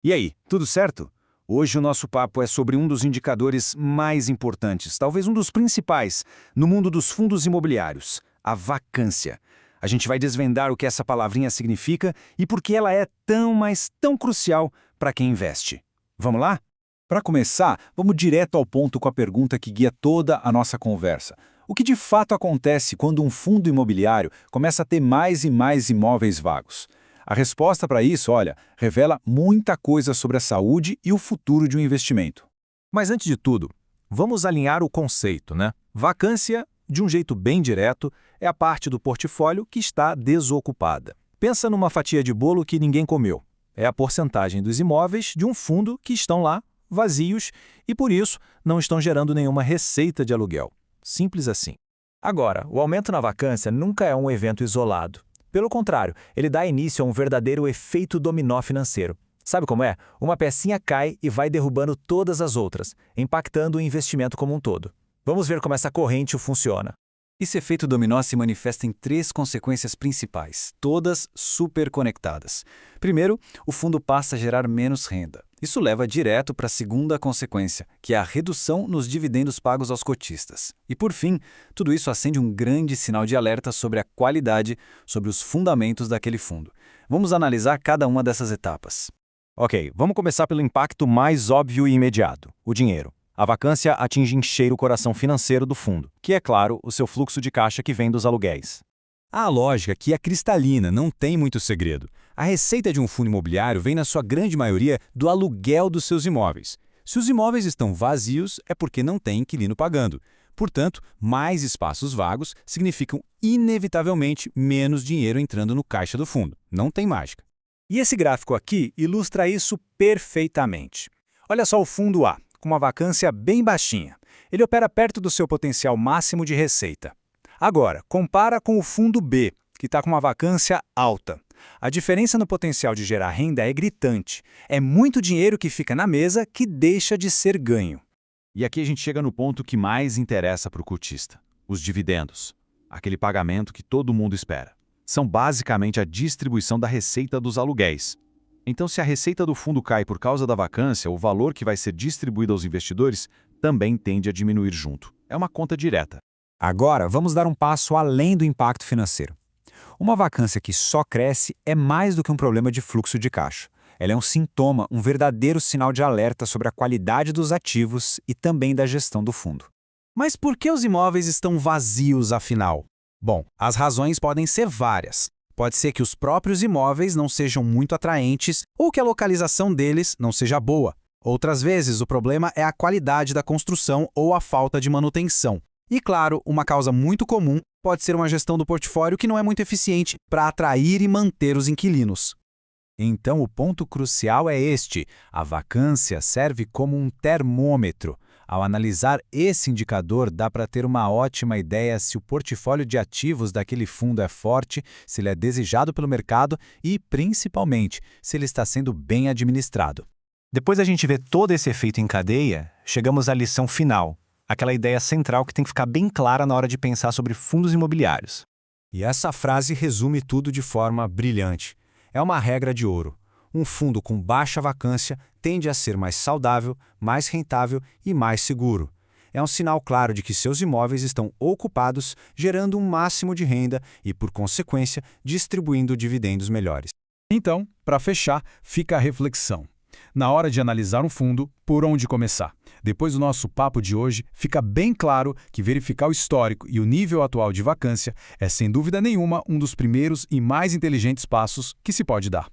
E aí, tudo certo? Hoje o nosso papo é sobre um dos indicadores mais importantes, talvez um dos principais, no mundo dos fundos imobiliários, a vacância. A gente vai desvendar o que essa palavrinha significa e por que ela é tão, mas tão crucial para quem investe. Vamos lá? Para começar, vamos direto ao ponto com a pergunta que guia toda a nossa conversa. O que de fato acontece quando um fundo imobiliário começa a ter mais e mais imóveis vagos? A resposta para isso, olha, revela muita coisa sobre a saúde e o futuro de um investimento. Mas antes de tudo, vamos alinhar o conceito, né? Vacância, de um jeito bem direto, é a parte do portfólio que está desocupada. Pensa numa fatia de bolo que ninguém comeu. É a porcentagem dos imóveis de um fundo que estão lá, vazios, e por isso não estão gerando nenhuma receita de aluguel. Simples assim. Agora, o aumento na vacância nunca é um evento isolado. Pelo contrário, ele dá início a um verdadeiro efeito dominó financeiro. Sabe como é? Uma pecinha cai e vai derrubando todas as outras, impactando o investimento como um todo. Vamos ver como essa corrente funciona. Esse efeito dominó se manifesta em três consequências principais, todas superconectadas. Primeiro, o fundo passa a gerar menos renda. Isso leva direto para a segunda consequência, que é a redução nos dividendos pagos aos cotistas. E por fim, tudo isso acende um grande sinal de alerta sobre a qualidade, sobre os fundamentos daquele fundo. Vamos analisar cada uma dessas etapas. Ok, vamos começar pelo impacto mais óbvio e imediato, o dinheiro. A vacância atinge em cheio o coração financeiro do fundo, que é, claro, o seu fluxo de caixa que vem dos aluguéis. A lógica aqui é cristalina, não tem muito segredo. A receita de um fundo imobiliário vem, na sua grande maioria, do aluguel dos seus imóveis. Se os imóveis estão vazios, é porque não tem inquilino pagando. Portanto, mais espaços vagos significam, inevitavelmente, menos dinheiro entrando no caixa do fundo. Não tem mágica. E esse gráfico aqui ilustra isso perfeitamente. Olha só o fundo A, com uma vacância bem baixinha. Ele opera perto do seu potencial máximo de receita. Agora, compara com o fundo B, que está com uma vacância alta. A diferença no potencial de gerar renda é gritante. É muito dinheiro que fica na mesa que deixa de ser ganho. E aqui a gente chega no ponto que mais interessa para o cotista: os dividendos. Aquele pagamento que todo mundo espera. São basicamente a distribuição da receita dos aluguéis. Então, se a receita do fundo cai por causa da vacância, o valor que vai ser distribuído aos investidores também tende a diminuir junto. É uma conta direta. Agora, vamos dar um passo além do impacto financeiro. Uma vacância que só cresce é mais do que um problema de fluxo de caixa. Ela é um sintoma, um verdadeiro sinal de alerta sobre a qualidade dos ativos e também da gestão do fundo. Mas por que os imóveis estão vazios, afinal? Bom, as razões podem ser várias. Pode ser que os próprios imóveis não sejam muito atraentes ou que a localização deles não seja boa. Outras vezes, o problema é a qualidade da construção ou a falta de manutenção. E, claro, uma causa muito comum pode ser uma gestão do portfólio que não é muito eficiente para atrair e manter os inquilinos. Então, o ponto crucial é este: a vacância serve como um termômetro. Ao analisar esse indicador, dá para ter uma ótima ideia se o portfólio de ativos daquele fundo é forte, se ele é desejado pelo mercado e, principalmente, se ele está sendo bem administrado. Depois a gente vê todo esse efeito em cadeia, chegamos à lição final, aquela ideia central que tem que ficar bem clara na hora de pensar sobre fundos imobiliários. E essa frase resume tudo de forma brilhante. É uma regra de ouro. Um fundo com baixa vacância tende a ser mais saudável, mais rentável e mais seguro. É um sinal claro de que seus imóveis estão ocupados, gerando um máximo de renda e, por consequência, distribuindo dividendos melhores. Então, para fechar, fica a reflexão. Na hora de analisar um fundo, por onde começar? Depois do nosso papo de hoje, fica bem claro que verificar o histórico e o nível atual de vacância é, sem dúvida nenhuma, um dos primeiros e mais inteligentes passos que se pode dar.